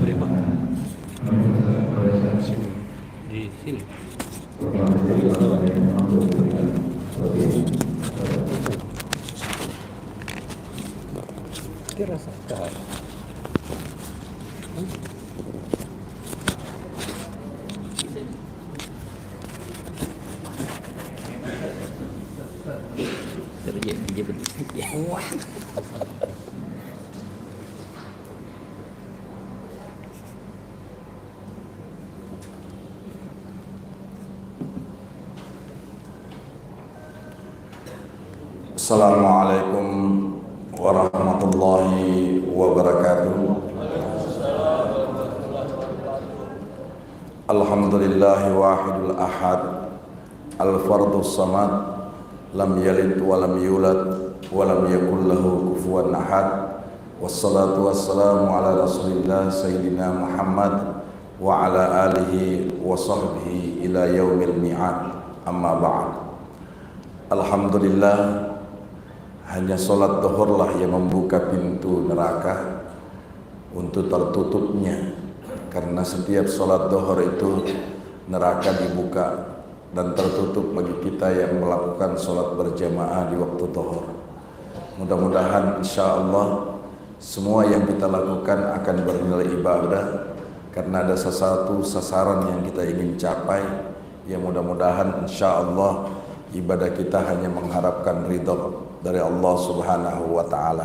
Beri Pak. Di sini. Dirasakan. Assalamualaikum warahmatullahi wabarakatuh. Alhamdulillahi wahidul ahad, al-fardus samad, lam yalid wa lam yulad wa lam yakul lahu kufuwan ahad. Wassalatu wassalamu ala rasulillah sayyidina Muhammad wa ala alihi wa sahbihi ila yaumil mi'ad. Amma ba'd. Alhamdulillah, hanya sholat zuhurlah yang membuka pintu neraka untuk tertutupnya, karena setiap sholat zuhur itu neraka dibuka dan tertutup bagi kita yang melakukan sholat berjamaah di waktu zuhur. Mudah-mudahan insyaallah semua yang kita lakukan akan bernilai ibadah, karena ada sesuatu sasaran yang kita ingin capai. Yang mudah-mudahan insyaallah ibadah kita hanya mengharapkan ridha dari Allah Subhanahu wa ta'ala.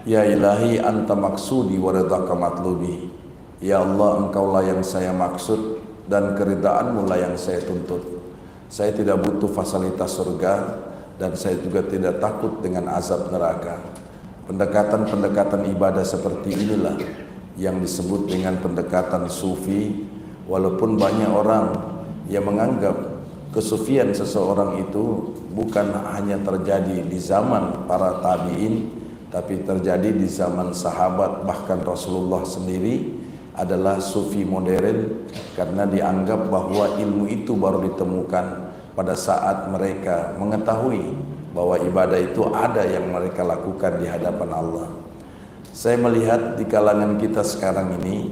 Ya ilahi anta maksudi wa ridhaka matlubi. Ya Allah, engkaulah yang saya maksud dan keridaanmu lah yang saya tuntut. Saya tidak butuh fasilitas surga dan saya juga tidak takut dengan azab neraka. Pendekatan-pendekatan ibadah seperti inilah yang disebut dengan pendekatan sufi. Walaupun banyak orang yang menganggap kesufian seseorang itu bukan hanya terjadi di zaman para tabi'in, tapi terjadi di zaman sahabat, bahkan Rasulullah sendiri adalah sufi modern, karena dianggap bahwa ilmu itu baru ditemukan pada saat mereka mengetahui bahwa ibadah itu ada yang mereka lakukan di hadapan Allah. Saya melihat di kalangan kita sekarang ini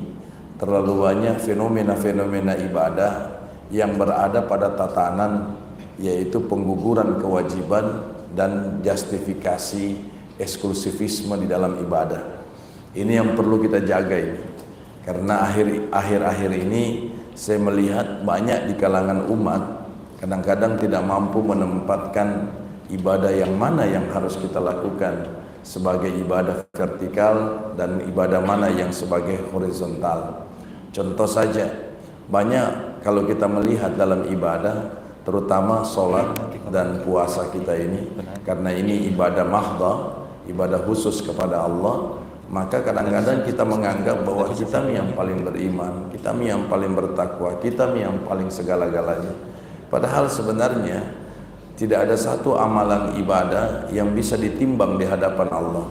terlalu banyak fenomena-fenomena ibadah yang berada pada tatanan yaitu pengguguran kewajiban dan justifikasi eksklusivisme di dalam ibadah. Ini yang perlu kita jaga ini, karena akhir-akhir ini saya melihat banyak di kalangan umat kadang-kadang tidak mampu menempatkan ibadah yang mana yang harus kita lakukan sebagai ibadah vertikal dan ibadah mana yang sebagai horizontal. Contoh saja, banyak kalau kita melihat dalam ibadah, terutama sholat dan puasa kita ini, karena ini ibadah mahdha, ibadah khusus kepada Allah, maka kadang-kadang kita menganggap bahwa kita yang paling beriman, kita yang paling bertakwa, kita yang paling segala-galanya. Padahal sebenarnya tidak ada satu amalan ibadah yang bisa ditimbang di hadapan Allah.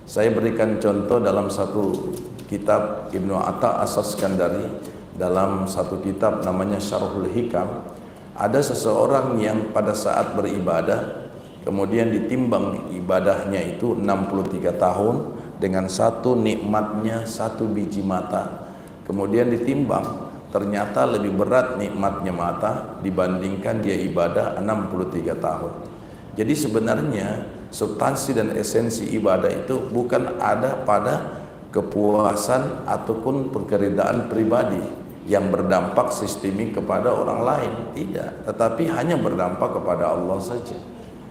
Saya berikan contoh dalam satu kitab Ibnu Atta As-Saskandari, dalam satu kitab namanya Syarhul Hikam. Ada seseorang yang pada saat beribadah kemudian ditimbang ibadahnya itu 63 tahun dengan satu nikmatnya satu biji mata. Kemudian ditimbang, ternyata lebih berat nikmatnya mata dibandingkan dia ibadah 63 tahun. Jadi sebenarnya substansi dan esensi ibadah itu bukan ada pada kepuasan ataupun keridaan pribadi yang berdampak sistemik kepada orang lain, tidak, tetapi hanya berdampak kepada Allah saja.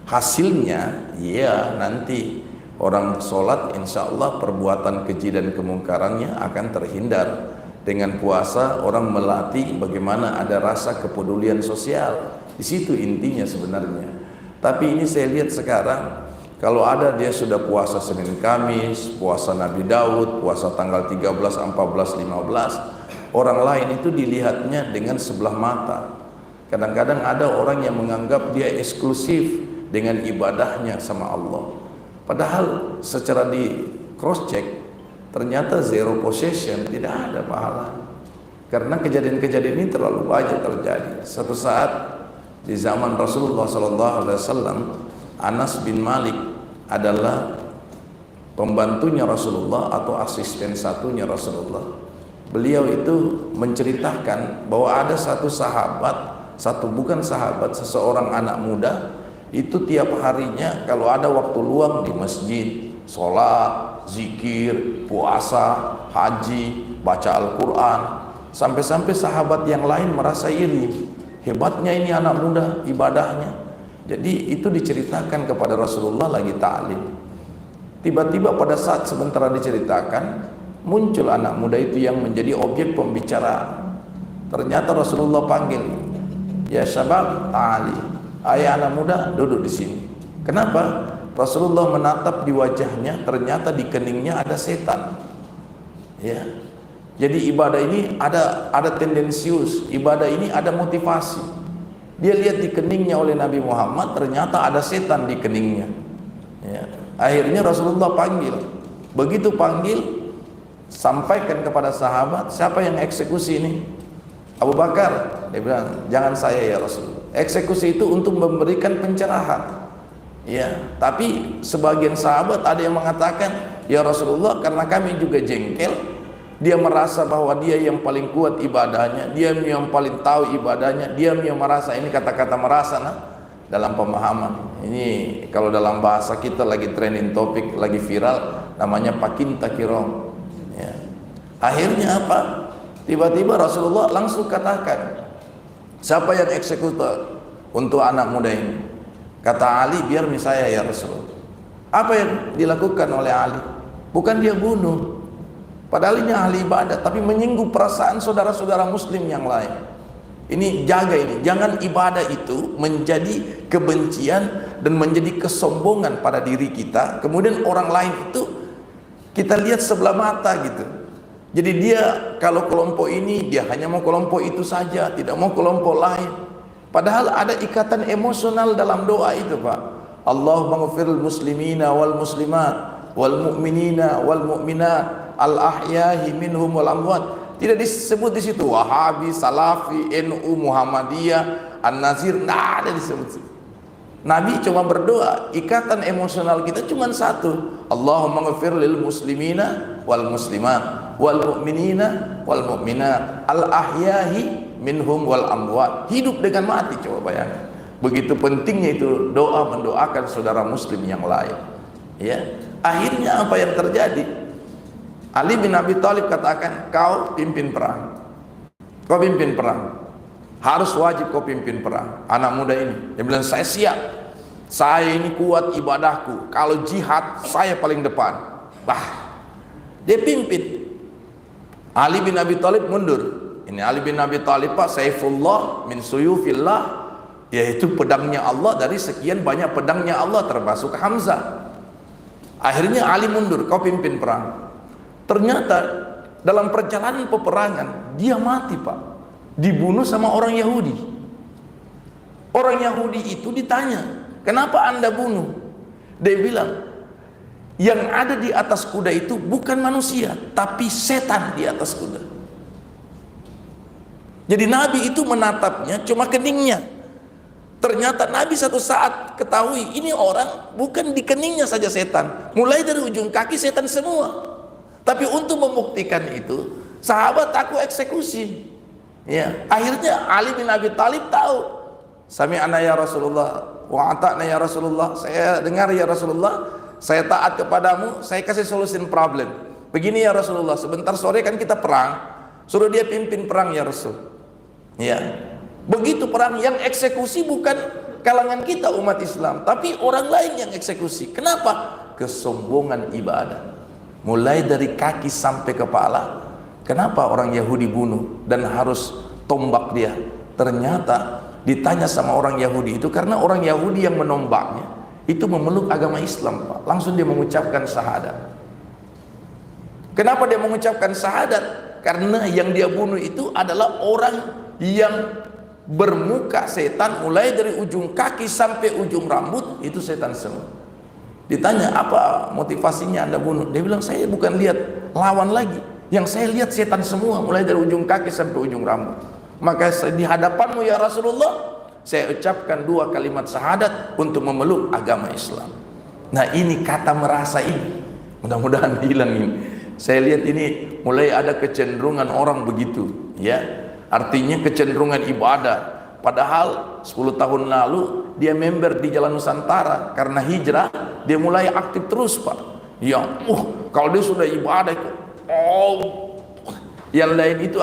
Hasilnya ya nanti orang sholat insya Allah perbuatan keji dan kemungkarannya akan terhindar. Dengan puasa orang melatih bagaimana ada rasa kepedulian sosial, di situ intinya sebenarnya. Tapi ini saya lihat sekarang, kalau ada dia sudah puasa Senin Kamis, puasa Nabi Daud, puasa tanggal 13, 14, 15, orang lain itu dilihatnya dengan sebelah mata. Kadang-kadang ada orang yang menganggap dia eksklusif dengan ibadahnya sama Allah. Padahal secara di cross check ternyata zero possession, tidak ada pahala. Karena kejadian-kejadian ini terlalu banyak terjadi. Satu saat di zaman Rasulullah SAW, Anas bin Malik adalah pembantunya Rasulullah atau asisten satunya Rasulullah. Beliau itu menceritakan bahwa ada satu sahabat, seseorang anak muda, itu tiap harinya kalau ada waktu luang di masjid, sholat, zikir, puasa, haji, baca Al-Quran. Sampai-sampai sahabat yang lain merasa iri, hebatnya ini anak muda ibadahnya. Jadi itu diceritakan kepada Rasulullah lagi ta'lim. Tiba-tiba pada saat sementara diceritakan, muncul anak muda itu yang menjadi objek pembicaraan. Ternyata Rasulullah panggil, ya syabab ta'ali, ayah anak muda duduk di sini. Kenapa? Rasulullah menatap di wajahnya, ternyata di keningnya ada setan. Ya. Jadi ibadah ini ada tendensius, ibadah ini ada motivasi. Dia lihat di keningnya oleh Nabi Muhammad, ternyata ada setan di keningnya. Ya. Akhirnya Rasulullah panggil. Begitu panggil, sampaikan kepada sahabat, siapa yang eksekusi ini? Abu Bakar. Dia bilang, jangan saya ya Rasul. Eksekusi itu untuk memberikan pencerahan. Ya, tapi sebagian sahabat ada yang mengatakan, ya Rasulullah, karena kami juga jengkel. Dia merasa bahwa dia yang paling kuat ibadahnya, dia yang paling tahu ibadahnya, dia yang merasa, ini kata-kata merasa dalam pemahaman. Ini kalau dalam bahasa kita lagi trending topik, lagi viral, namanya pakinta kirong. Ya. Akhirnya apa? Tiba-tiba Rasulullah langsung katakan, siapa yang eksekutor untuk anak muda ini? Kata Ali, biar saya ya Rasulullah. Apa yang dilakukan oleh Ali? Bukan dia bunuh, padahal ini ahli ibadah, tapi menyinggung perasaan saudara-saudara muslim yang lain. Ini jaga ini, jangan ibadah itu menjadi kebencian dan menjadi kesombongan pada diri kita. Kemudian orang lain itu kita lihat sebelah mata gitu. Jadi dia kalau kelompok ini dia hanya mau kelompok itu saja, tidak mau kelompok lain. Padahal ada ikatan emosional dalam doa itu, Pak. Allahumma ghfiril muslimina wal muslimat wal mu'minina wal mu'minat al ahyahi minhum wal amwat. Tidak disebut di situ Wahabi, Salafi, NU, Muhammadiyah, An-Nazir, tidak ada disebut. Nabi cuma berdoa, ikatan emosional kita cuma satu. Allahumma ghfir lil muslimina wal muslimat wal mu'minina wal mu'minat al ahyahi minhum wal amwat. Hidup dengan mati, coba bayangkan. Begitu pentingnya itu doa, mendoakan saudara muslim yang lain. Ya. Akhirnya apa yang terjadi? Ali bin Abi Thalib katakan, kau pimpin perang. Kau pimpin perang. Harus wajib kau pimpin perang. Anak muda ini, dia bilang, saya siap. Saya ini kuat ibadahku. Kalau jihad, saya paling depan. Bah, dia pimpin. Ali bin Abi Thalib mundur. Ini Ali bin Abi Thalib, Pak, Saifullah min suyufillah, yaitu pedangnya Allah dari sekian banyak pedangnya Allah, termasuk Hamzah. Akhirnya Ali mundur, kau pimpin perang. Ternyata dalam perjalanan peperangan dia mati, Pak, dibunuh sama orang Yahudi. Orang Yahudi itu ditanya, kenapa anda bunuh? Dia bilang, yang ada di atas kuda itu bukan manusia, tapi setan di atas kuda. Jadi Nabi itu menatapnya cuma keningnya. Ternyata Nabi satu saat ketahui, ini orang bukan di keningnya saja setan, mulai dari ujung kaki setan semua. Tapi untuk membuktikan itu, sahabat aku eksekusi. Ya, akhirnya Ali bin Abi Thalib tahu. Sami'na ya Rasulullah, wa ata'na ya Rasulullah. Saya dengar ya Rasulullah, saya taat kepadamu, saya kasih solusi problem. Begini ya Rasulullah, sebentar sore kan kita perang, suruh dia pimpin perang ya Rasul. Ya, begitu perang yang eksekusi bukan kalangan kita umat Islam, tapi orang lain yang eksekusi. Kenapa? Kesombongan ibadah. Mulai dari kaki sampai kepala. Kenapa orang Yahudi bunuh dan harus tombak dia? Ternyata ditanya sama orang Yahudi itu, karena orang Yahudi yang menombaknya itu memeluk agama Islam, Pak. Langsung dia mengucapkan syahadat. Kenapa dia mengucapkan syahadat? Karena yang dia bunuh itu adalah orang yang bermuka setan, mulai dari ujung kaki sampai ujung rambut itu setan semua. Ditanya, apa motivasinya anda bunuh? Dia bilang, saya bukan lihat lawan lagi, yang saya lihat setan semua, mulai dari ujung kaki sampai ujung rambut. Maka di hadapanmu ya Rasulullah, saya ucapkan 2 kalimat syahadat untuk memeluk agama Islam. Nah, ini kata merasa ini Mudah-mudahan hilang ini. Saya lihat ini mulai ada kecenderungan orang begitu, ya. Artinya kecenderungan ibadah. Padahal 10 tahun lalu dia member di Jalan Nusantara, karena hijrah dia mulai aktif terus, Pak. Ya, kalau dia sudah ibadah itu, yang lain itu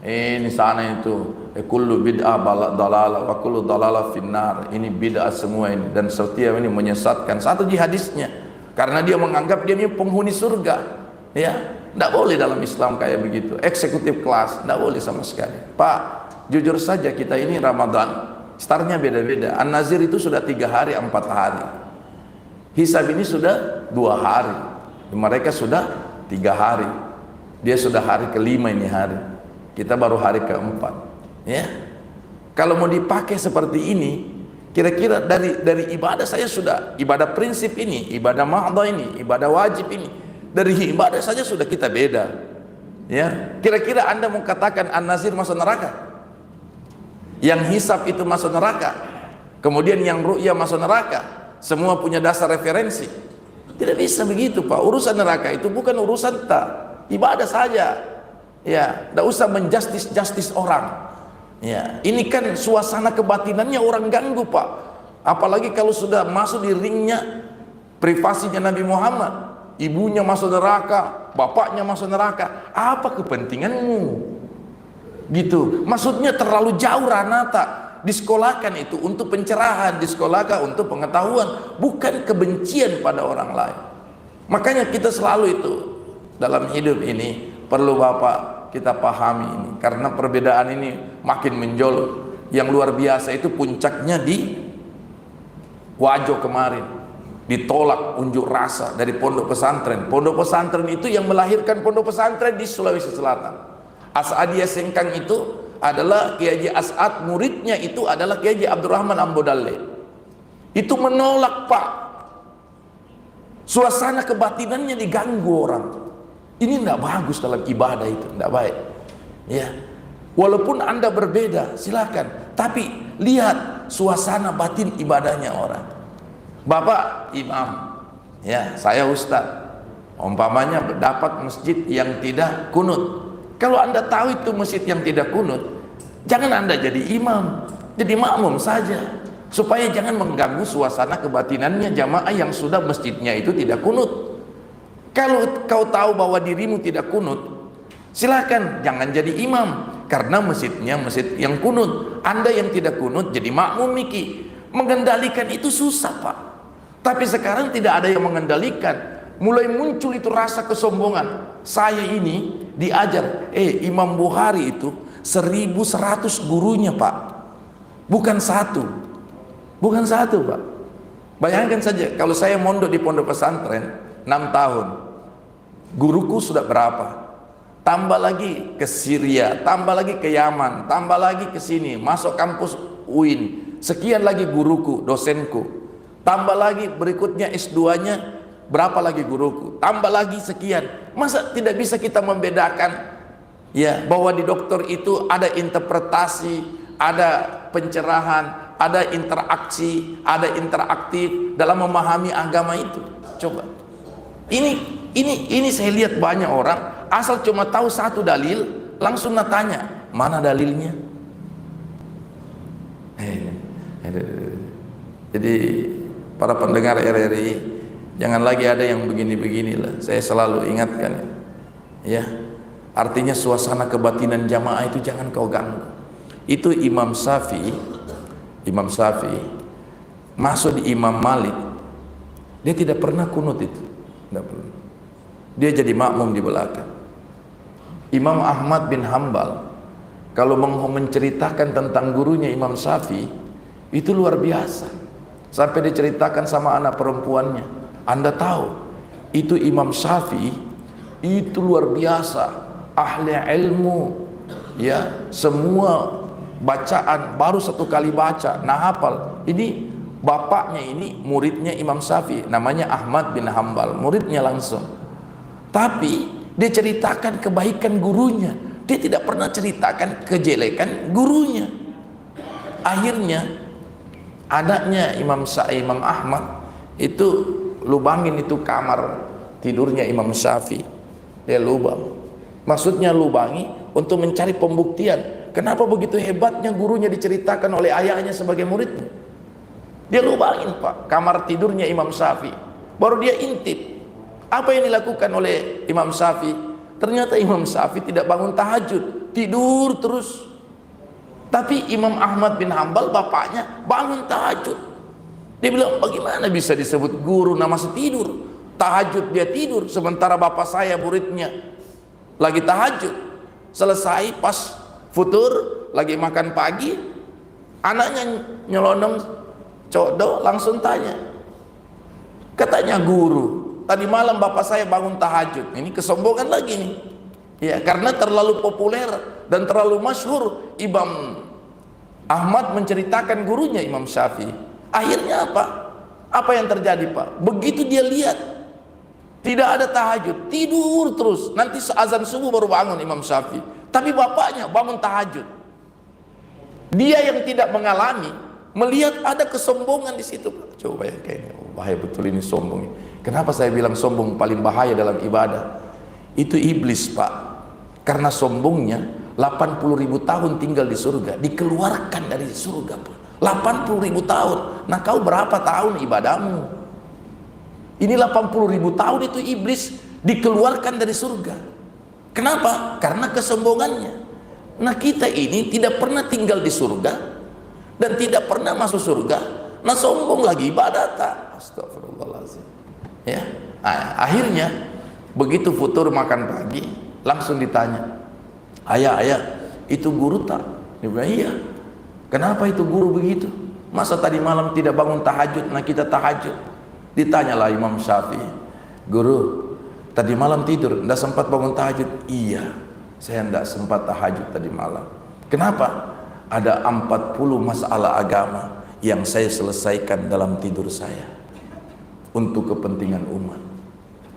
ini sana itu kullu bid'ah dalalah wa kullu dalalah finnar. Ini bid'ah semua ini, dan setiap ini menyesatkan. Satu hadisnya, karena dia menganggap dia ini penghuni surga. Ya, tidak boleh dalam Islam kayak begitu. Eksekutif kelas, tidak boleh sama sekali. Pak, jujur saja kita ini Ramadan, startnya beda-beda. An-Nazir itu sudah 3 hari, 4 hari. Hisab ini sudah 2 hari. Mereka sudah 3 hari. Dia sudah hari ke-5 ini hari. Kita baru hari ke-4. Ya, kalau mau dipakai seperti ini, kira-kira dari ibadah saya sudah ibadah prinsip ini, ibadah mahdhah ini, ibadah wajib ini. Dari ibadah saja sudah kita beda. Ya, kira-kira Anda mau katakan An-Nazir masuk neraka? Yang hisab itu masuk neraka? Kemudian yang ru'ya masuk neraka? Semua punya dasar referensi? Tidak bisa begitu, Pak. Urusan neraka itu bukan urusan ibadah saja. Ya, tidak usah menjustis orang. Ya, ini kan suasana kebatinannya orang ganggu, Pak. Apalagi kalau sudah masuk di ringnya privasinya Nabi Muhammad. Ibunya masuk neraka, bapaknya masuk neraka. Apa kepentinganmu? Gitu. Maksudnya terlalu jauh ranata. Disekolahkan itu untuk pencerahan, disekolahkan untuk pengetahuan, bukan kebencian pada orang lain. Makanya kita selalu itu dalam hidup ini perlu Bapak kita pahami ini, karena perbedaan ini makin menjolok. Yang luar biasa itu puncaknya di Wajo kemarin. Ditolak unjuk rasa dari pondok pesantren. Pondok pesantren itu yang melahirkan pondok pesantren di Sulawesi Selatan. As'adiyah Sengkang itu adalah Kiai Haji As'ad, muridnya itu adalah Kiai Haji Abdurrahman Ambodalle. Itu menolak, Pak. Suasana kebatinannya diganggu orang. Ini tidak bagus dalam ibadah itu, tidak baik. Ya, walaupun Anda berbeda, silakan. Tapi lihat suasana batin ibadahnya orang. Bapak imam, ya saya ustaz, umpamanya dapat masjid yang tidak kunut. Kalau Anda tahu itu masjid yang tidak kunut, jangan Anda jadi imam, jadi makmum saja, supaya jangan mengganggu suasana kebatinannya jamaah yang sudah masjidnya itu tidak kunut. Kalau kau tahu bahwa dirimu tidak kunut, silakan jangan jadi imam, karena masjidnya masjid yang kunut. Anda yang tidak kunut jadi makmum Miki. Mengendalikan itu susah, Pak. Tapi sekarang tidak ada yang mengendalikan. Mulai muncul itu rasa kesombongan. Saya ini diajar, Imam Bukhari itu 1100 gurunya, Pak. Bukan satu. Bukan satu, Pak. Bayangkan saja kalau saya mondok di pondok pesantren 6 tahun. Guruku sudah berapa? Tambah lagi ke Syria, tambah lagi ke Yaman, tambah lagi ke sini, masuk kampus UIN. Sekian lagi guruku, dosenku. Tambah lagi berikutnya S2-nya, berapa lagi guruku, tambah lagi sekian. Masa tidak bisa kita membedakan, ya, bahwa di dokter itu ada interpretasi, ada pencerahan, ada interaksi, ada interaktif dalam memahami agama itu. Coba. Ini saya lihat banyak orang asal cuma tahu satu dalil, langsung tanya, mana dalilnya? Jadi para pendengar RRI, jangan lagi ada yang begini-beginilah. Saya selalu ingatkan, ya. Artinya suasana kebatinan jamaah itu jangan kau ganggu. Itu Imam Syafi'i masuk di Imam Malik, dia tidak pernah kunut itu, tidak pernah. Dia jadi makmum di belakang. Imam Ahmad bin Hambal kalau menceritakan tentang gurunya Imam Syafi'i itu luar biasa. Sampai diceritakan sama anak perempuannya, Anda tahu itu Imam Syafi'i itu luar biasa, ahli ilmu, ya, semua bacaan baru 1 kali baca, nah hafal. Ini bapaknya ini muridnya Imam Syafi'i, namanya Ahmad bin Hambal, muridnya langsung. Tapi dia ceritakan kebaikan gurunya, dia tidak pernah ceritakan kejelekan gurunya. Akhirnya anaknya Imam Ahmad itu lubangin itu kamar tidurnya Imam Syafi'i. Dia lubang. Maksudnya lubangi untuk mencari pembuktian. Kenapa begitu hebatnya gurunya diceritakan oleh ayahnya sebagai muridnya. Dia lubangin Pak kamar tidurnya Imam Syafi'i. Baru dia intip. Apa yang dilakukan oleh Imam Syafi'i? Ternyata Imam Syafi'i tidak bangun tahajud, tidur terus. Tapi Imam Ahmad bin Hambal bapaknya bangun tahajud. Dia bilang, bagaimana bisa disebut guru nama setidur? Tahajud dia tidur, sementara bapak saya muridnya lagi tahajud. Selesai pas futur, lagi makan pagi, anaknya nyelonong codo langsung tanya. Katanya, guru, tadi malam bapak saya bangun tahajud. Ini kesombongan lagi nih. Ya, karena terlalu populer dan terlalu masyhur Imam Ahmad menceritakan gurunya Imam Syafi'i. Akhirnya apa? Apa yang terjadi Pak? Begitu dia lihat tidak ada tahajud, tidur terus. Nanti azan subuh baru bangun Imam Syafi'i. Tapi bapaknya bangun tahajud. Dia yang tidak mengalami, melihat ada kesombongan di situ. Coba ya, kayaknya bahaya betul ini sombong. Kenapa saya bilang sombong paling bahaya dalam ibadah? Itu iblis Pak. Karena sombongnya 80.000 tahun tinggal di surga, dikeluarkan dari surga Pak. 80.000 tahun. Nah kau berapa tahun ibadahmu? Ini 80.000 tahun itu iblis dikeluarkan dari surga. Kenapa? Karena kesombongannya. Nah kita ini tidak pernah tinggal di surga dan tidak pernah masuk surga. Nah sombong lagi ibadah tak? Astagfirullahaladzim. Ya, akhirnya begitu futur makan pagi langsung ditanya, ayah itu guru tak? Dia bilang iya. Kenapa itu guru begitu? Masa tadi malam tidak bangun tahajud? Nah kita tahajud. Ditanyalah Imam Syafi'i, guru tadi malam tidur tidak sempat bangun tahajud? Iya, saya tidak sempat tahajud tadi malam. Kenapa? Ada 40 masalah agama yang saya selesaikan dalam tidur saya untuk kepentingan umat.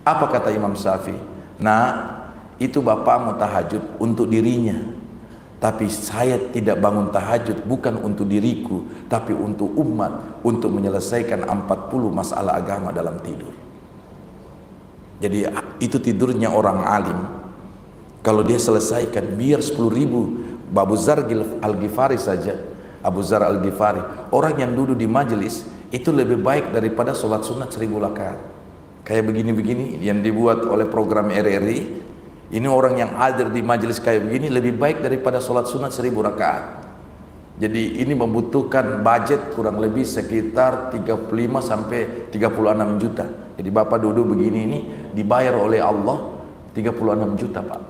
Apa kata Imam Syafi'i? Nah itu bapak mau tahajud untuk dirinya, tapi saya tidak bangun tahajud bukan untuk diriku, tapi untuk umat, untuk menyelesaikan 40 masalah agama dalam tidur. Jadi itu tidurnya orang alim. Kalau dia selesaikan biar 10.000. Abu Zar Al-Ghifari saja, Abu Zar Al-Ghifari, orang yang duduk di majelis itu lebih baik daripada sholat sunat 1000 rakaat. Kayak begini-begini yang dibuat oleh program RRI. Ini orang yang hadir di majelis kayak begini lebih baik daripada sholat sunat 1000 rakaat. Jadi ini membutuhkan budget kurang lebih sekitar 35 sampai 36 juta. Jadi bapak duduk begini ini dibayar oleh Allah 36 juta Pak.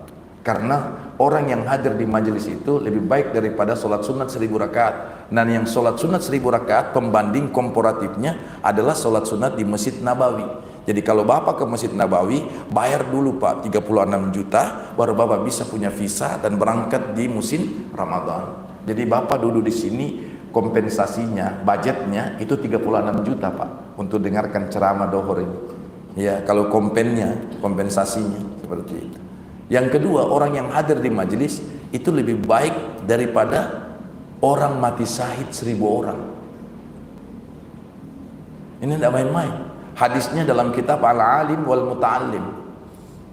Karena orang yang hadir di majelis itu lebih baik daripada sholat sunat 1000 rakaat. Dan yang sholat sunat 1000 rakaat pembanding komparatifnya adalah sholat sunat di Masjid Nabawi. Jadi kalau bapak ke Masjid Nabawi bayar dulu Pak 36 juta, baru bapak bisa punya visa dan berangkat di musim Ramadan. Jadi bapak duduk di sini kompensasinya, budgetnya itu 36 juta Pak untuk dengarkan ceramah dohor ini. Ya, kalau kompensasinya seperti itu. Yang kedua, orang yang hadir di majelis itu lebih baik daripada orang mati syahid 1000 orang. Ini tidak main-main. Hadisnya dalam kitab Al-Alim wal Muta'allim.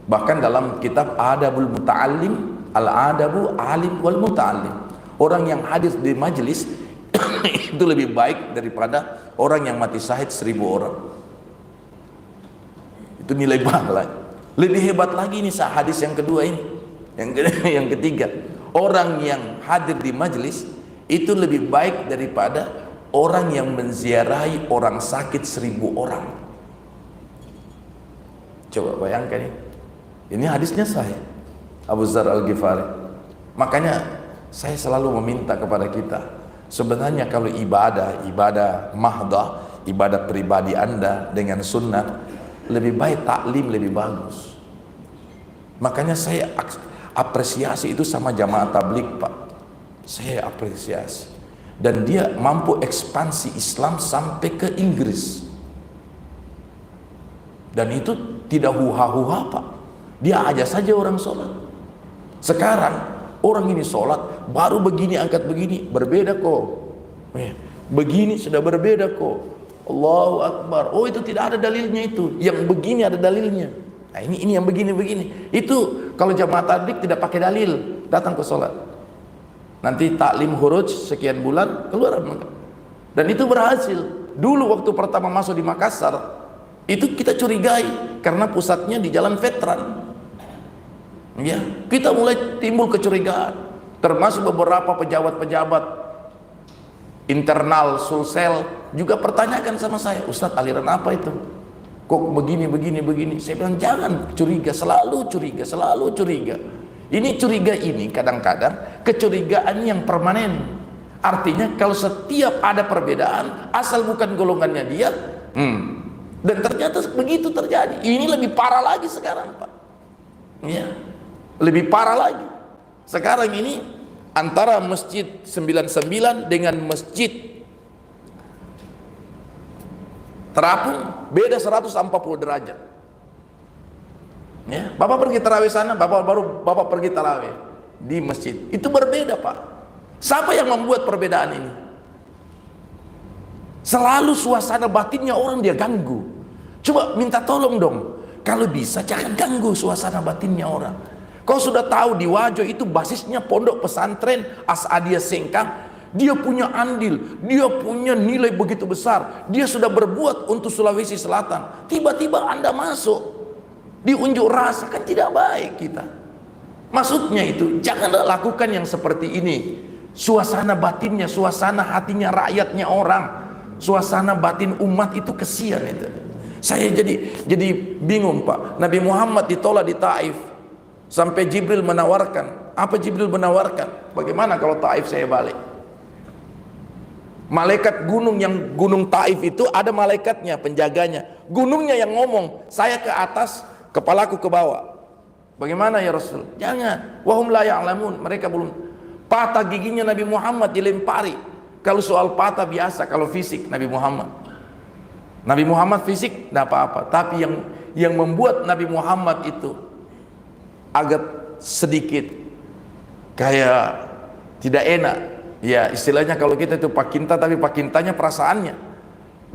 Bahkan dalam kitab Adabul Muta'allim, Al-Adabu Alim wal Muta'allim. Orang yang hadir di majelis itu lebih baik daripada orang yang mati syahid 1000 orang. Itu nilai pahala. Lebih hebat lagi nih hadis yang kedua ini. Yang ketiga, orang yang hadir di majelis itu lebih baik daripada orang yang menziarahi orang sakit 1000 orang. Coba bayangkan ini hadisnya sahih, Abu Zar Al-Ghifari. Makanya saya selalu meminta kepada kita, sebenarnya kalau ibadah mahdah, ibadah pribadi Anda dengan sunnah, lebih baik taklim lebih bagus. Makanya saya apresiasi itu sama jamaah tabligh Pak. Saya apresiasi. Dan dia mampu ekspansi Islam sampai ke Inggris. Dan itu tidak huha-huha Pak. Dia aja saja orang sholat. Sekarang orang ini sholat baru begini angkat begini berbeda kok. Begini sudah berbeda kok. Allahu Akbar. Oh itu tidak ada dalilnya itu. Yang begini ada dalilnya. Nah, ini yang begini-begini. Itu kalau jamaah tabligh tidak pakai dalil, datang ke sholat. Nanti taklim huruj sekian bulan keluar. Dan itu berhasil. Dulu waktu pertama masuk di Makassar, itu kita curigai karena pusatnya di Jalan Veteran. Ya, kita mulai timbul kecurigaan, termasuk beberapa pejabat-pejabat internal Sulsel juga pertanyakan sama saya, Ustadz, aliran apa itu? Kok begini? Saya bilang jangan curiga, selalu curiga. Ini curiga ini kadang-kadang kecurigaan yang permanen. Artinya kalau setiap ada perbedaan, asal bukan golongannya dia, dan ternyata begitu terjadi. Ini lebih parah lagi sekarang, Pak. Ya, lebih parah lagi. Sekarang ini antara Masjid 99 dengan Masjid Terapung beda 140 derajat. Ya, Bapak pergi tarawih sana, Bapak pergi tarawih di masjid. Itu berbeda, Pak. Siapa yang membuat perbedaan ini? Selalu suasana batinnya orang dia ganggu. Coba minta tolong dong. Kalau bisa jangan ganggu suasana batinnya orang. Kau sudah tahu di Wajo itu basisnya pondok pesantren As'adiyah Sengkang. Dia punya andil, dia punya nilai begitu besar. Dia sudah berbuat untuk Sulawesi Selatan. Tiba-tiba Anda masuk di unjuk rasa, kan tidak baik kita. Maksudnya itu janganlah lakukan yang seperti ini. Suasana batinnya, suasana hatinya rakyatnya orang, suasana batin umat itu kesian itu. Saya jadi bingung, Pak. Nabi Muhammad ditolak di Taif sampai Jibril menawarkan. Apa Jibril menawarkan? Bagaimana kalau Taif saya balik? Malaikat gunung yang gunung Taif itu ada malaikatnya, penjaganya. Gunungnya yang ngomong, saya ke atas, kepalaku ke bawah. Bagaimana ya Rasul? Jangan. Wahum la ya'lamun, mereka belum. Patah giginya Nabi Muhammad dilempari. Kalau soal patah biasa, kalau fisik Nabi Muhammad fisik tidak apa-apa. Tapi yang membuat Nabi Muhammad itu agak sedikit kayak tidak enak. Ya istilahnya kalau kita itu pakinta, tapi pakintanya perasaannya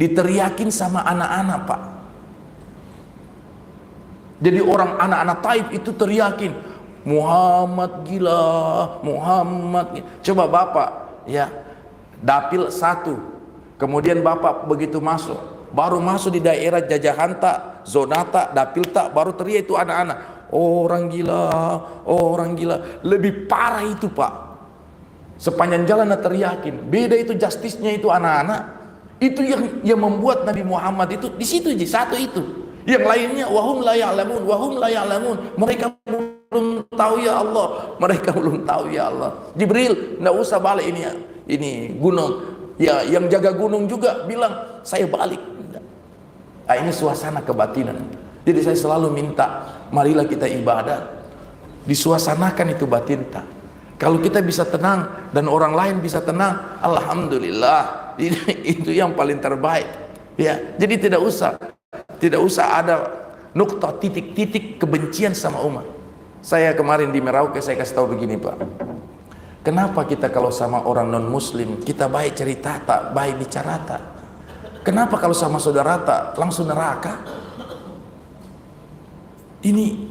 diteriakin sama anak-anak, Pak. Jadi orang anak-anak Taif itu teriakin Muhammad gila, Muhammad gila. Coba Bapak ya dapil 1, kemudian Bapak begitu masuk, baru masuk di daerah Jajahanta, Zonata, Dapilta, baru teriak itu anak-anak orang gila. Lebih parah itu, Pak. Sepanjang jalan teriakin. Beda itu justisnya itu anak-anak. Itu yang membuat Nabi Muhammad itu di situ aja, satu itu. Yang lainnya wahum la ya'lamun. Mereka belum tahu ya Allah. Mereka belum tahu ya Allah. Jibril, enggak usah balik ini gunung. Ya, yang jaga gunung juga bilang, saya balik. Nah, ini suasana kebatinan. Jadi saya selalu minta, marilah kita ibadah. Disuasanakan itu batin. Kalau kita bisa tenang dan orang lain bisa tenang, alhamdulillah. Itu yang paling terbaik. Ya, jadi tidak usah ada nukta titik-titik kebencian sama umat. Saya kemarin di Merauke saya kasih tahu begini, Pak. Kenapa kita kalau sama orang non muslim kita baik cerita tak, baik bicara tak? Kenapa kalau sama saudara tak langsung neraka? Ini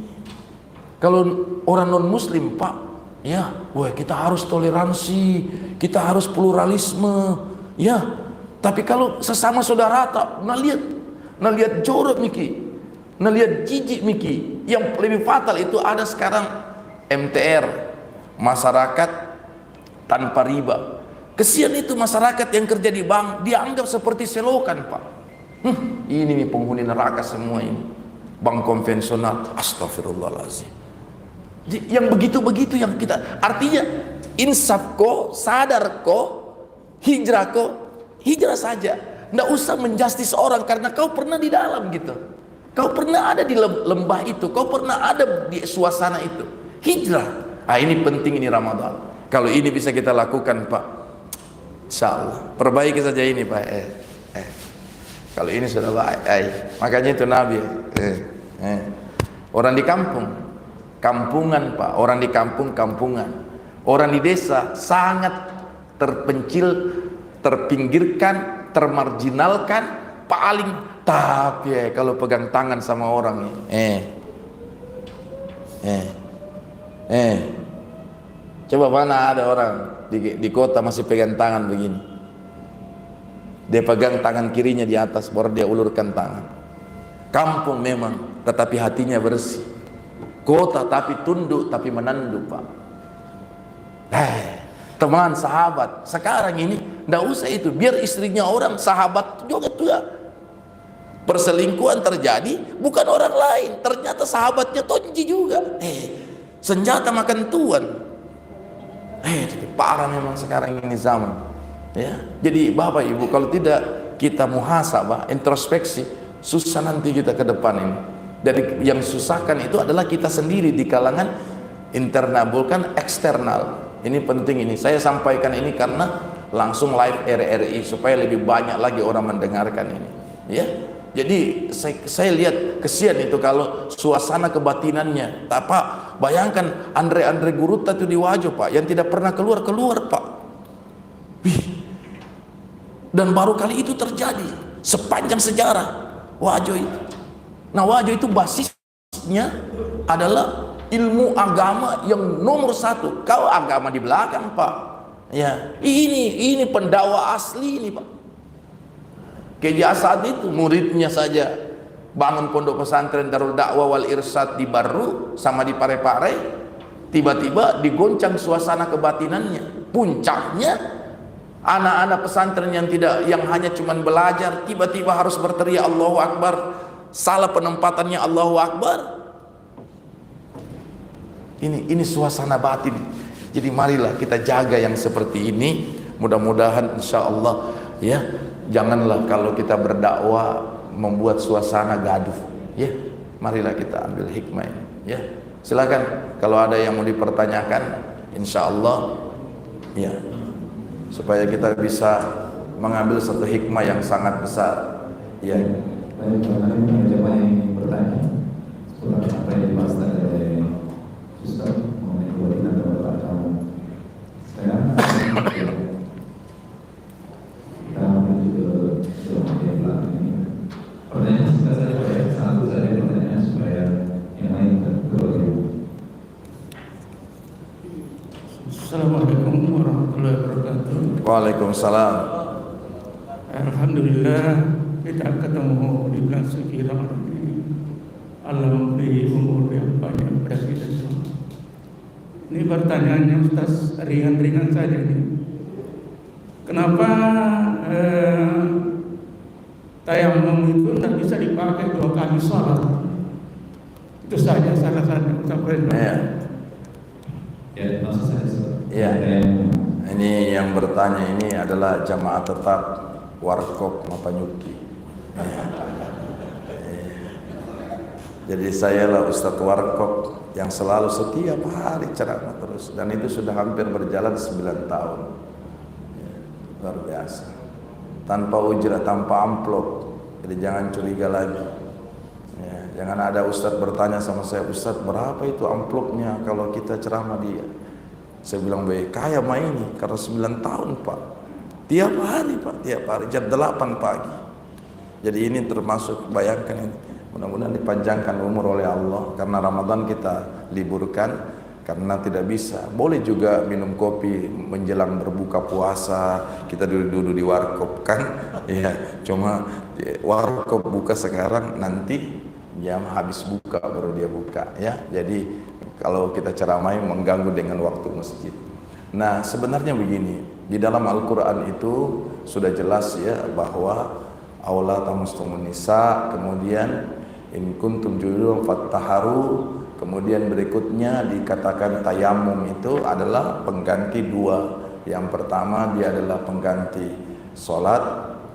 kalau orang non muslim, Pak, ya, wah kita harus toleransi, kita harus pluralisme, ya. Tapi kalau sesama saudara tak, nah lihat jorok miki, nah lihat jijik miki. Yang lebih fatal itu ada sekarang MTR, masyarakat tanpa riba. Kesian itu masyarakat yang kerja di bank dianggap seperti selokan, Pak. Ini nih penghuni neraka semua ini. Bank konvensional, astagfirullahaladzim. Yang begitu-begitu yang kita, artinya insaf ko, sadar ko, hijrah saja. Nggak usah menjustis orang karena kau pernah di dalam gitu. Kau pernah ada di lembah itu, kau pernah ada di suasana itu. Hijrah. Ah, ini penting, ini Ramadan. Kalau ini bisa kita lakukan, Pak, insya Allah. Perbaiki saja ini, Pak. Kalau ini sudah baik. Makanya itu Nabi. Orang di kampung, kampungan, Pak. Orang di kampung, kampungan. Orang di desa sangat terpencil, terpinggirkan, termarginalkan, paling. Tapi kalau pegang tangan sama orang Coba mana ada orang di kota masih pegang tangan begini. Dia pegang tangan kirinya di atas, baru dia ulurkan tangan. Kampung memang, tetapi hatinya bersih. Kota tapi tunduk, tapi menanduk, Pak. Teman, sahabat, sekarang ini nggak usah itu. Biar istrinya orang, sahabat juga tuh ya. Perselingkuhan terjadi, bukan orang lain. Ternyata sahabatnya tonji juga. Senjata makan tuan. Parah memang sekarang ini zaman. Ya, jadi Bapak Ibu, kalau tidak kita muhasabah, introspeksi, susah nanti kita ke depan ini. Dari yang susahkan itu adalah kita sendiri di kalangan internal, bukan eksternal. Ini penting ini. Saya sampaikan ini karena langsung live RRI supaya lebih banyak lagi orang mendengarkan ini. Ya, jadi saya lihat kesian itu kalau suasana kebatinannya. Pak, bayangkan Andre Guruta itu di Wajo, Pak, yang tidak pernah keluar Pak. Dan baru kali itu terjadi sepanjang sejarah Wajo itu. Nah, Wajo itu basisnya adalah ilmu agama yang nomor satu. Kau agama di belakang, Pak. Ya, ini pendakwa asli ini, Pak. Kiai Asad itu muridnya saja bangun pondok pesantren Darul Dakwah wal Irsyad di Baru sama di Parepare, tiba-tiba digoncang suasana kebatinannya. Puncaknya anak-anak pesantren yang hanya cuman belajar tiba-tiba harus berteriak Allahu Akbar, salah penempatannya Allahu Akbar. Ini suasana batin. Jadi marilah kita jaga yang seperti ini. Mudah-mudahan insya Allah ya, janganlah kalau kita berdakwah membuat suasana gaduh. Ya, marilah kita ambil hikmah ini. Ya, silakan kalau ada yang mau dipertanyakan, insya Allah ya, supaya kita bisa mengambil satu hikmah yang sangat besar. Ya. Baik, kami mencoba yang bertanya seputar apa yang dibahas dari Ustaz mengenai kewajiban kepada kamu. Sekarang kita menuju ke bagian belakang ini. Pertanyaan singkat saja, Pak, ya. Satu saja pertanyaan supaya yang lain terkeluar. Assalamualaikum warahmatullahi wabarakatuh. Waalaikumsalam. Alhamdulillah kita ketemu di bulan suci Ramadan ini. Allah memberi umur yang banyak pada kita semua. Ini pertanyaannya Ustaz, ringan-ringan saja ini. Kenapa tayamum itu tidak bisa dipakai 2 kali sholat? Itu saja salah satu sampai. Ya, maksud saya. Ya, ini yang bertanya ini adalah jamaah tetap Warkop Mapanyuki. Jadi saya lah Ustadz Warkop yang selalu setiap hari ceramah terus, dan itu sudah hampir berjalan 9 tahun. Luar biasa. Tanpa ujrah, tanpa amplop. Jadi jangan curiga lagi. Ya, jangan ada Ustadz bertanya sama saya, Ustadz berapa itu amplopnya kalau kita ceramah dia? Saya bilang, baik, kaya mah ini karena 9 tahun, Pak. Tiap hari, Pak, tiap hari jam 8 pagi. Jadi ini termasuk, bayangkan ini. Mudah-mudahan dipanjangkan umur oleh Allah. Karena Ramadan kita liburkan karena tidak bisa. Boleh juga minum kopi menjelang berbuka puasa. Kita duduk-duduk di warkop kan. Ya, cuma warkop buka sekarang, nanti jam habis buka baru dia buka, ya. Jadi kalau kita ceramai mengganggu dengan waktu masjid. Nah, sebenarnya begini, di dalam Al-Quran itu sudah jelas ya bahwa aula tamustumun nisa, kemudian in kuntum junubun fattaharu, kemudian berikutnya dikatakan tayamum itu adalah pengganti 2. Yang pertama dia adalah pengganti sholat,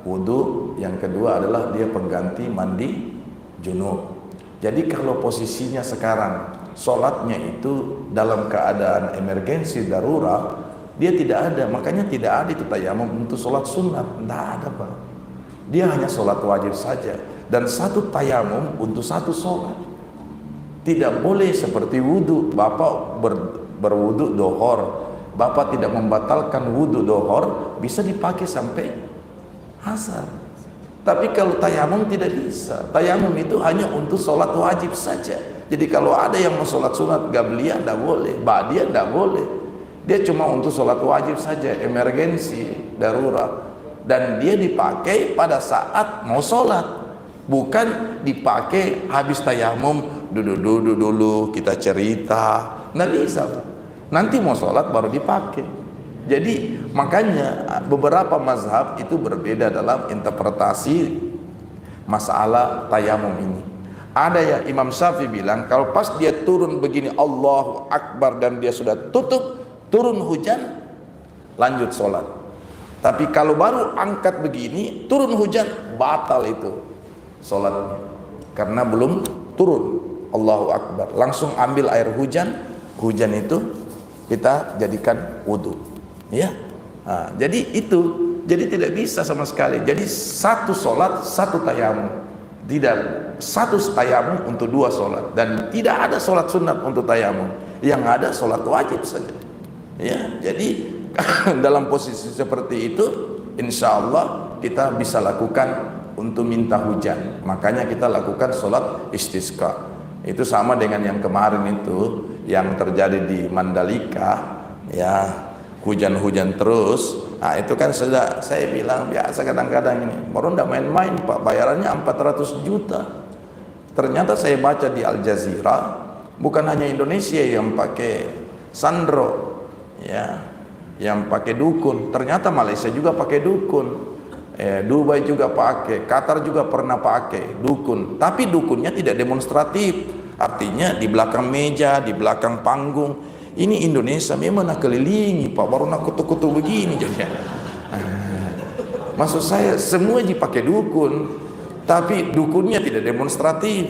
wudu, yang kedua adalah dia pengganti mandi junub. Jadi kalau posisinya sekarang sholatnya itu dalam keadaan emergensi darurat, dia tidak ada, makanya tidak ada itu tayamum untuk sholat sunat, tidak ada, Pak. Dia hanya sholat wajib saja, dan satu tayamum untuk satu sholat. Tidak boleh seperti wudhu, Bapak berwudhu dohor, Bapak tidak membatalkan wudhu dohor, bisa dipakai sampai asar. Tapi kalau tayamum tidak bisa. Tayamum itu hanya untuk sholat wajib saja. Jadi kalau ada yang mau sholat sunat gabliyah tidak boleh, ba'diyah tidak boleh. Dia cuma untuk sholat wajib saja, emergensi, darurat. Dan dia dipakai pada saat mau sholat, bukan dipakai habis tayamum, duduk dulu kita cerita. Nggak bisa. Nanti mau sholat baru dipakai. Jadi makanya beberapa mazhab itu berbeda dalam interpretasi masalah tayamum ini. Ada yang Imam Syafi'i bilang kalau pas dia turun begini Allahu Akbar dan dia sudah turun hujan, lanjut sholat. Tapi kalau baru angkat begini turun hujan, batal itu sholatnya karena belum turun Allahu Akbar. Langsung ambil air hujan itu kita jadikan wudhu, ya. Nah, jadi tidak bisa sama sekali. Jadi satu sholat satu tayamum, tidak satu tayamum untuk dua sholat, dan tidak ada sholat sunat untuk tayamum. Yang ada sholat wajib saja, ya. Jadi dalam posisi seperti itu, insya Allah kita bisa lakukan untuk minta hujan. Makanya kita lakukan sholat istisqa. Itu sama dengan yang kemarin itu yang terjadi di Mandalika, ya, hujan-hujan terus. Nah itu kan sudah saya bilang biasa kadang-kadang ini baru ndak main-main Pak, bayarannya 400 juta. Ternyata saya baca di Al Jazeera, bukan hanya Indonesia yang pakai sandro, ya, yang pakai dukun. Ternyata Malaysia juga pakai dukun, Dubai juga pakai, Qatar juga pernah pakai dukun. Tapi dukunnya tidak demonstratif, artinya di belakang meja, di belakang panggung. Ini Indonesia memang nak kelilingi Pak, baru nak kutu-kutu begini jadinya. Maksud saya semua dipakai dukun, tapi dukunnya tidak demonstratif.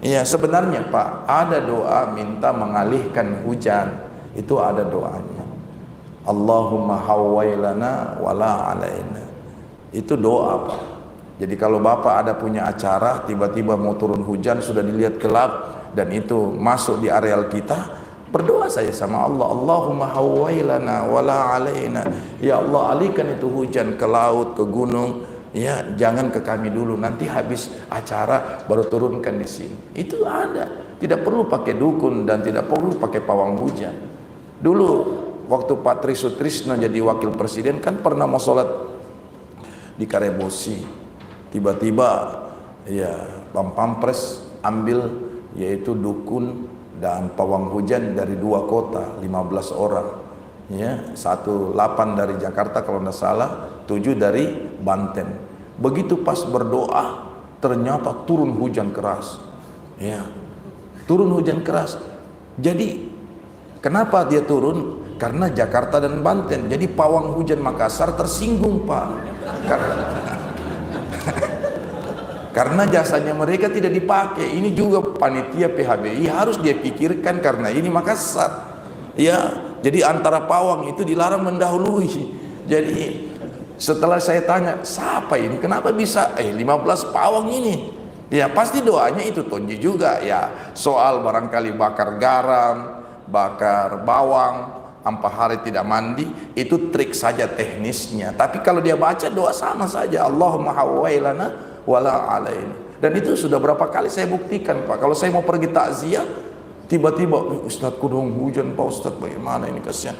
Ya sebenarnya Pak, ada doa minta mengalihkan hujan, itu ada doanya. Allahumma hawailana wala alaina. Itu doa Pak. Jadi kalau Bapak ada punya acara tiba-tiba mau turun hujan, sudah dilihat gelap dan itu masuk di areal kita, berdoa saya sama Allah, Allahumma hawailana wala alaina. Ya Allah, alihkan itu hujan ke laut, ke gunung, ya, jangan ke kami dulu, nanti habis acara baru turunkan di sini. Itu ada. Tidak perlu pakai dukun dan tidak perlu pakai pawang hujan. Dulu waktu Pak Tri Sutrisno jadi wakil presiden kan pernah mau sholat di Karebosi, tiba-tiba ya Bang Pampres ambil yaitu dukun dan pawang hujan dari 2 kota, 15 orang, ya, 8 dari Jakarta kalau tidak salah, 7 dari Banten. Begitu pas berdoa ternyata turun hujan keras, ya, turun hujan keras. Jadi kenapa dia turun? Karena Jakarta dan Banten. Jadi pawang hujan Makassar tersinggung Pak, karena jasanya mereka tidak dipakai. Ini juga panitia PHBI harus dia pikirkan karena ini Makassar, ya. Jadi antara pawang itu dilarang mendahului. Jadi setelah saya tanya siapa ini, kenapa bisa 15 pawang ini, ya pasti doanya itu tonji juga, ya. Soal barangkali bakar garam, bakar bawang, ampa hari tidak mandi, itu trik saja teknisnya. Tapi kalau dia baca doa sama saja, Allahumma hawailana wala alaina. Dan itu sudah berapa kali saya buktikan Pak. Kalau saya mau pergi takziah, tiba-tiba Ustadz kudung hujan Pak Ustadz, bagaimana ini, kasihan,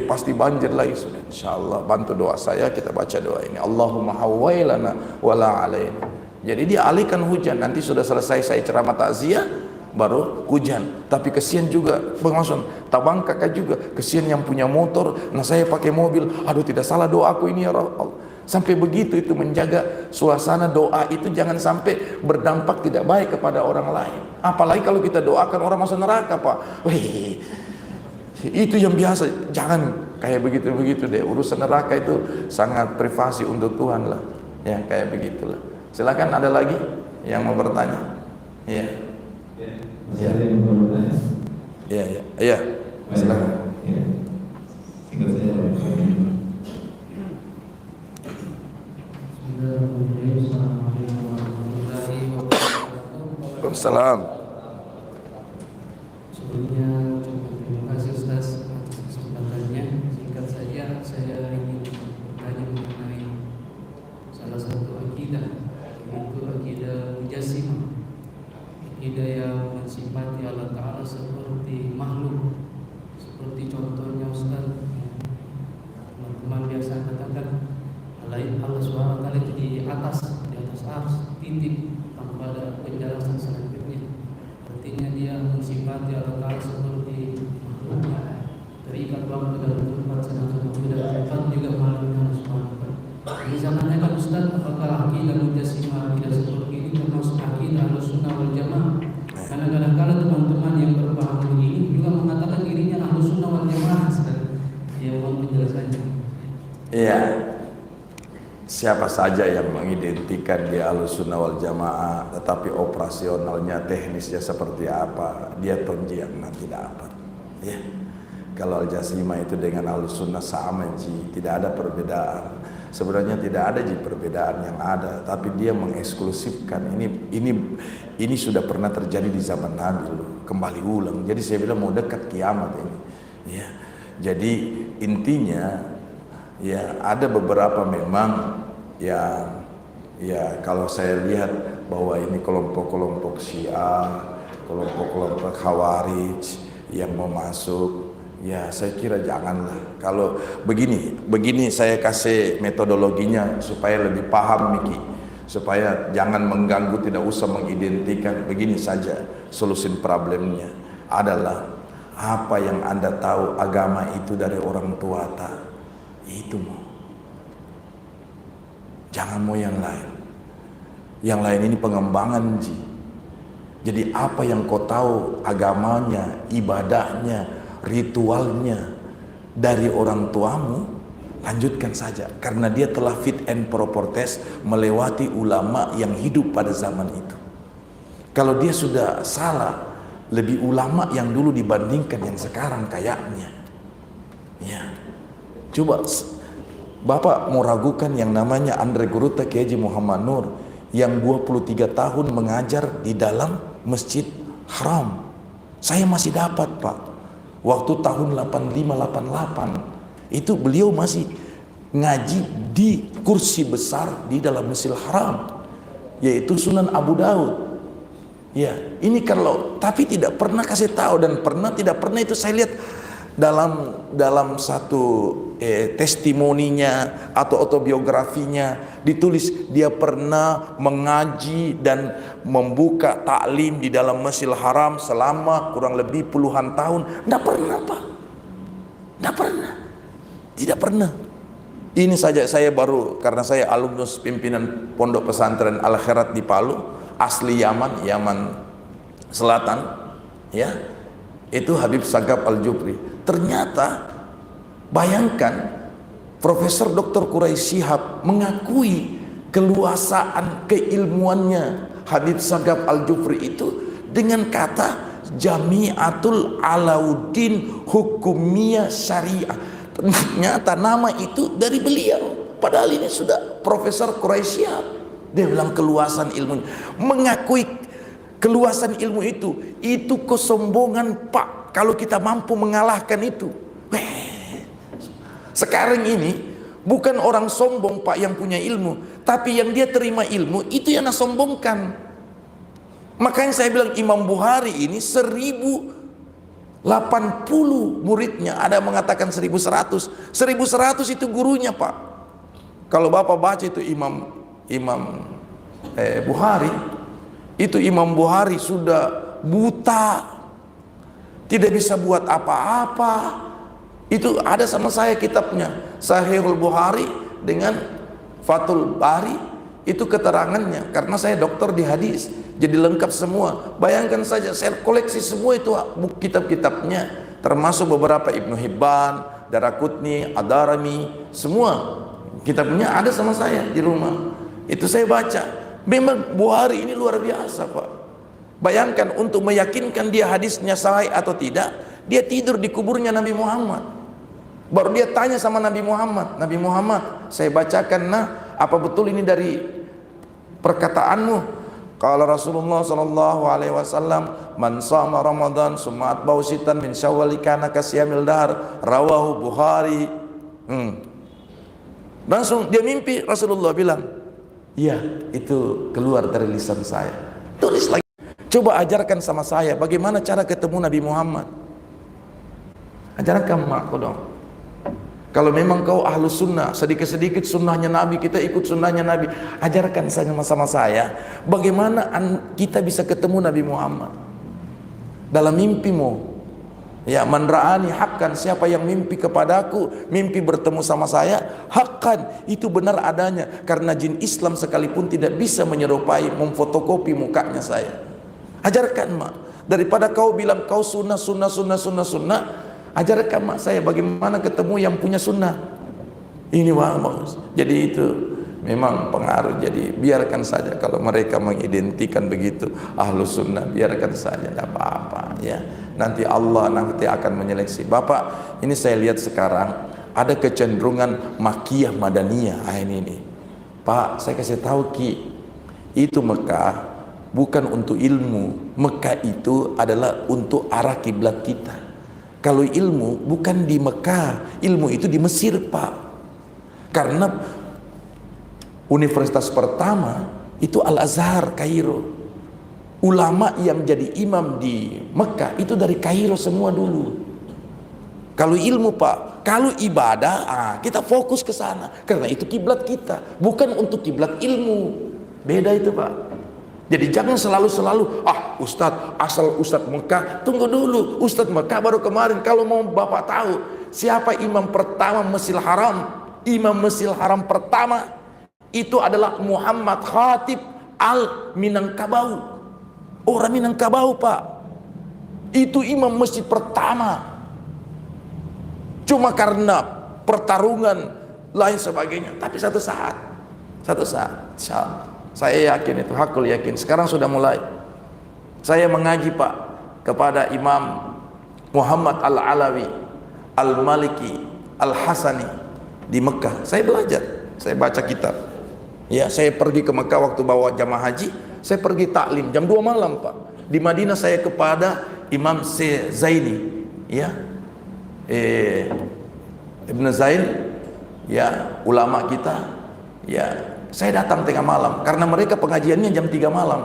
pasti banjir lagi. Sudah, insyaallah bantu doa saya, kita baca doa ini, Allahumma hawailana wala alaina. Jadi dia alihkan hujan. Nanti sudah selesai saya ceramah takziah baru hujan. Tapi kesian juga pengawasan tabang kakak juga, kesian yang punya motor, nah saya pakai mobil, aduh tidak salah doaku ini ya Allah. Sampai begitu itu menjaga suasana doa itu jangan sampai berdampak tidak baik kepada orang lain. Apalagi kalau kita doakan orang masuk neraka Pak, wih, itu yang biasa. Jangan kayak begitu-begitu deh. Urusan neraka itu sangat privasi untuk Tuhan lah, ya, kayak begitulah. Silakan ada lagi yang mau bertanya, ya. Masih ada yang mau bertanya? Iya. Silakan. Ya. Singkat saja Pak. Waalaikumsalam. Sebelumnya terima kasih Ustaz atas kesempatannya. Singkat saja saya ingin bertanya mengenai salah satu akidah, yaitu akidah Mujassimah, akidah yang mensifati mensifati Allah Ta'ala seperti makhluknya, terikat waktu dan tempat, sedangkan waktu dan tempat juga makhluknya Allah Subhanahu wa Ta'ala. Jadi zamannya kan Ustaz, apakah akidah Mujassimah akidah seperti ini termasuk akidah Ahlussunnah wal Jamaah? Karena kadang-kadang teman-teman yang berpaham begini juga mengatakan dirinya Ahlussunnah wal Jamaah. Ya, mohon penjelasannya. Iya. Siapa saja yang mengidentikan dia Ahlussunnah wal Jamaah, tetapi operasionalnya, teknisnya seperti apa, dia tonji yang nanti dapat. Ya. Kalau Al-Jazimah itu dengan Ahlussunnah sama ji, tidak ada perbedaan. Sebenarnya tidak ada ji perbedaan yang ada, tapi dia mengeksklusifkan. Ini sudah pernah terjadi di zaman Nabi loh, kembali ulang. Jadi saya bilang mau dekat kiamat ini. Ya. Jadi intinya ya ada beberapa memang ya kalau saya lihat bahwa ini kelompok-kelompok Syiah, kelompok-kelompok Khawarij yang mau masuk, ya saya kira janganlah. Kalau begini saya kasih metodologinya supaya lebih paham Miki, supaya jangan mengganggu, tidak usah mengidentikan. Begini saja solusi problemnya adalah apa yang Anda tahu agama itu dari orang tua itu mau. Jangan mau yang lain. Yang lain ini pengembangan ji. Jadi apa yang kau tahu agamanya, ibadahnya, ritualnya dari orang tuamu, lanjutkan saja. Karena dia telah fit and proper test melewati ulama yang hidup pada zaman itu. Kalau dia sudah salah, lebih ulama yang dulu dibandingkan yang sekarang kayaknya. Ya. Coba Bapak mau ragukan yang namanya Andre Guruta Kiai Haji Muhammad Nur yang 23 tahun mengajar di dalam Masjid Haram. Saya masih dapat Pak. Waktu tahun 85-88 itu beliau masih ngaji di kursi besar di dalam Masjid Haram, yaitu Sunan Abu Daud. Ya, ini kalau tapi tidak pernah kasih tahu dan tidak pernah itu saya lihat dalam satu testimoninya atau autobiografinya ditulis dia pernah mengaji dan membuka taklim di dalam Masjidil Haram selama kurang lebih puluhan tahun. Tidak pernah Pak, tidak pernah. Ini saja saya baru, karena saya alumnus pimpinan Pondok Pesantren Al Khairat di Palu, asli Yaman Selatan, ya, itu Habib Sagaf Al-Jufri. Ternyata bayangkan Profesor Dr. Quraisy Shihab mengakui keluasaan keilmuannya Habib Sagaf Al-Jufri itu dengan kata Jami'atul Alauddin Hukumiyah Syariah. Ternyata nama itu dari beliau, padahal ini sudah Profesor Quraisy Shihab. Dia bilang keluasan ilmunya, mengakui keluasan ilmu itu kesombongan Pak. Kalau kita mampu mengalahkan itu. Sekarang ini bukan orang sombong Pak yang punya ilmu, tapi yang dia terima ilmu itu yang sombongkan. Makanya saya bilang Imam Bukhari ini 1080 muridnya, ada yang mengatakan 1100 itu gurunya Pak. Kalau Bapak baca itu Imam Bukhari, itu Imam Bukhari sudah buta, tidak bisa buat apa-apa. Itu ada sama saya kitabnya Sahihul Bukhari dengan Fathul Bari, itu keterangannya. Karena saya doktor di hadis, jadi lengkap semua. Bayangkan saja saya koleksi semua itu kitab-kitabnya, termasuk beberapa Ibnu Hibban, Daraqutni, Ad-Darimi, semua kitabnya ada sama saya di rumah. Itu saya baca. Memang Bukhari ini luar biasa Pak. Bayangkan untuk meyakinkan dia hadisnya sahih atau tidak, dia tidur di kuburnya Nabi Muhammad. Baru dia tanya sama Nabi Muhammad, Nabi Muhammad, saya bacakan apa betul ini dari perkataanmu? Kalau Rasulullah sallallahu alaihi wasallam, man shama Ramadan summa atba'u sittan min Syawal kana kasyamil dahr, rawahu Bukhari. Langsung dia mimpi, Rasulullah bilang, iya, itu keluar dari lisan saya. Tulis lagi. Coba ajarkan sama saya bagaimana cara ketemu Nabi Muhammad. Ajarkan aku dong. Kalau memang kau ahlus sunnah, sedikit-sedikit sunnahnya Nabi, kita ikut sunnahnya Nabi. Ajarkan sama saya bagaimana kita bisa ketemu Nabi Muhammad. dalam mimpimu. Ya, man ra'ani haqqan, siapa yang mimpi kepadaku, mimpi bertemu sama saya, haqqan, itu benar adanya. Karena jin Islam sekalipun tidak bisa menyerupai, memfotokopi mukanya saya. Ajarkan mak, daripada kau bilang kau sunnah, ajarkan mak saya bagaimana ketemu yang punya sunnah. Ini bagus. Jadi itu memang pengaruh. Jadi biarkan saja kalau mereka mengidentikan begitu ahlu sunnah, biarkan saja, tidak apa-apa ya. Nanti Allah nanti akan menyeleksi. Bapak, ini saya lihat sekarang ada kecenderungan makiyah madaniyah. Ini Pak, saya kasih tahu Ki, itu Mekah bukan untuk ilmu. Mekah itu adalah untuk arah kiblat kita. Kalau ilmu bukan di Mekah, ilmu itu di Mesir Pak. Karena universitas pertama itu Al-Azhar, Kairo. Ulama yang jadi imam di Mekah itu dari Kairo semua dulu. Kalau ilmu Pak, kalau ibadah, kita fokus ke sana. Karena itu kiblat kita, bukan untuk kiblat ilmu. Beda itu Pak. Jadi jangan selalu Ustadz, asal Ustadz Mekah, tunggu dulu. Ustadz Mekah baru kemarin. Kalau mau Bapak tahu siapa imam pertama Masjidil Haram, imam Masjidil Haram pertama itu adalah Muhammad Khatib Al-Minangkabau. Orang Minangkabau Pak, itu imam masjid pertama. Cuma karena pertarungan lain sebagainya. Tapi satu saat saya yakin itu, hakul yakin, sekarang sudah mulai. Saya mengaji Pak kepada Imam Muhammad Al-Alawi Al-Maliki Al-Hasani di Mekah. Saya belajar, saya baca kitab. Ya, saya pergi ke Mekah waktu bawa jamaah haji. Saya pergi taklim jam 2 malam Pak. Di Madinah saya kepada Imam Zaini, ya, Ibn Zain, ya, ulama kita. Ya, saya datang tengah malam karena mereka pengajiannya jam 3 malam.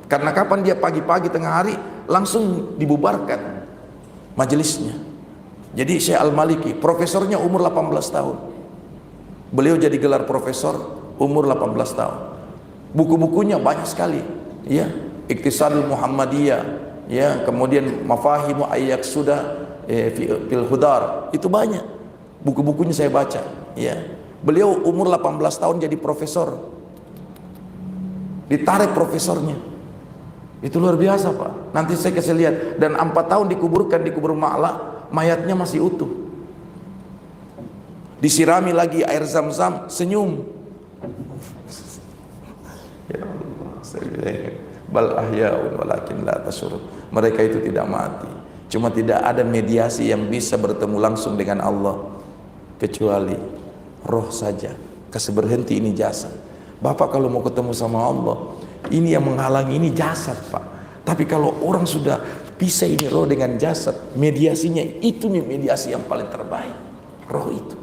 Karena kapan dia pagi-pagi tengah hari langsung dibubarkan majelisnya. Jadi Syekh Al-Maliki, profesornya umur 18 tahun. Beliau jadi gelar profesor umur 18 tahun. Buku-bukunya banyak sekali, ya, Iqtisadul Muhammadiyah, ya, kemudian Mafahimu Ayyak Sudah fil Hudar, itu banyak buku-bukunya saya baca, ya. Beliau umur 18 tahun jadi profesor, ditarik profesornya, itu luar biasa Pak. Nanti saya kasih lihat. Dan 4 tahun dikuburkan di kubur Ma'la, mayatnya masih utuh, disirami lagi air zam-zam, senyum. Ya Allah, bal ahya'un walakin la tasyurun. Mereka itu tidak mati, cuma tidak ada mediasi yang bisa bertemu langsung dengan Allah kecuali roh saja. Kasih berhenti, ini jasad. Bapak kalau mau ketemu sama Allah, ini yang menghalangi ini jasad Pak. Tapi kalau orang sudah bisa ini roh dengan jasad, mediasinya itu mediasi yang paling terbaik, roh itu.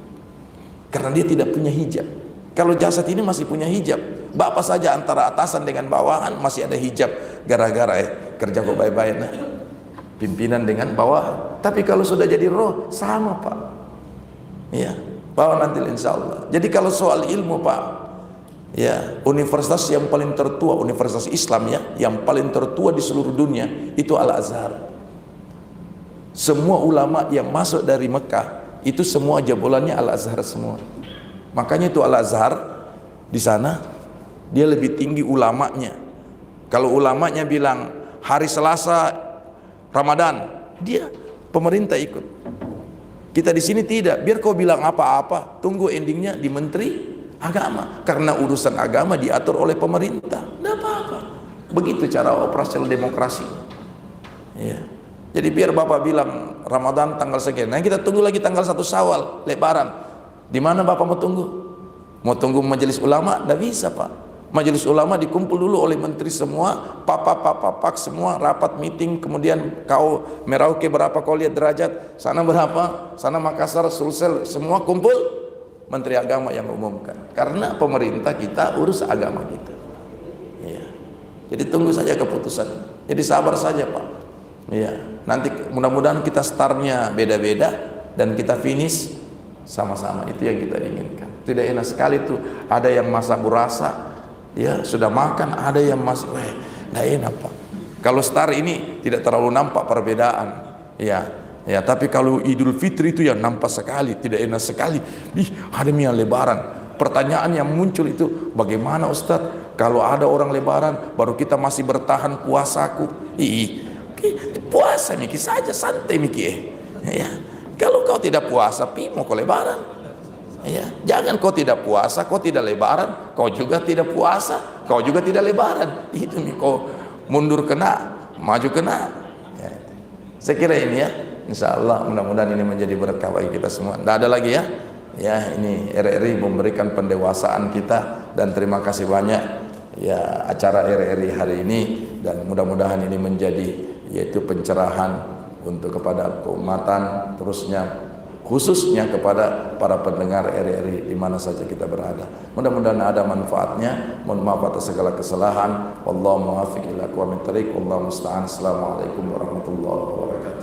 Karena dia tidak punya hijab. Kalau jasad ini masih punya hijab, Bapak saja antara atasan dengan bawahan masih ada hijab, gara-gara kerja kok baik-baik, nah, pimpinan dengan bawahan. Tapi kalau sudah jadi roh, sama Pak, ya, bawa nanti insya Allah. Jadi kalau soal ilmu Pak, ya, universitas yang paling tertua, universitas Islam ya, yang paling tertua di seluruh dunia itu Al-Azhar. Semua ulama yang masuk dari Mekah itu semua jebolannya Al-Azhar semua. Makanya itu Al-Azhar di sana dia lebih tinggi ulamanya. Kalau ulamanya bilang hari Selasa Ramadan, dia pemerintah ikut. Kita di sini tidak. Biar kau bilang apa-apa, tunggu endingnya di Menteri Agama. Karena urusan agama diatur oleh pemerintah. Tidak apa-apa. Begitu cara operasional demokrasi. Ya. Jadi biar Bapak bilang Ramadan tanggal sekian, nah kita tunggu lagi tanggal 1 Syawal, Lebaran. Di mana Bapak mau tunggu? Mau tunggu majelis ulama? Tidak bisa Pak. Majelis ulama dikumpul dulu oleh menteri semua, pak semua, rapat meeting, kemudian kau Merauke berapa kau lihat derajat, sana berapa, sana Makassar, Sulsel, semua kumpul, menteri agama yang umumkan. Karena pemerintah kita urus agama kita. Ya. Jadi tunggu saja keputusan. Jadi sabar saja Pak. Ya. Nanti mudah-mudahan kita startnya beda-beda dan kita finish sama-sama, itu yang kita inginkan. Tidak enak sekali tuh, ada yang masak burasa, ya sudah makan, ada yang masih, tidak enak Pak. Kalau star ini tidak terlalu nampak perbedaan. Ya, ya. Tapi kalau Idul Fitri itu yang nampak sekali, tidak enak sekali. Ada yang Lebaran. Pertanyaan yang muncul itu, bagaimana Ustadz? Kalau ada orang Lebaran, baru kita masih bertahan puasaku. Puasa Miki saja, santai Miki. Ya. Kalau kau tidak puasa, mau kau Lebaran. Ya. Jangan kau tidak puasa, kau tidak Lebaran, kau juga tidak puasa, kau juga tidak Lebaran. Itu nih kau mundur kena, maju kena. Ya. Saya kira ini ya, insya Allah mudah-mudahan ini menjadi berkah bagi kita semua. Tidak ada lagi ya. Ya, ini RRI memberikan pendewasaan kita, dan terima kasih banyak ya acara RRI hari ini, dan mudah-mudahan ini menjadi yaitu pencerahan untuk kepada keumatan, terusnya khususnya kepada para pendengar RRI di mana saja kita berada. Mudah-mudahan ada manfaatnya. Mohon maaf atas segala kesalahan. Wallahu muwaffiq ila aqwamit thoriq. Wallahu musta'an. Assalamualaikum warahmatullahi wabarakatuh.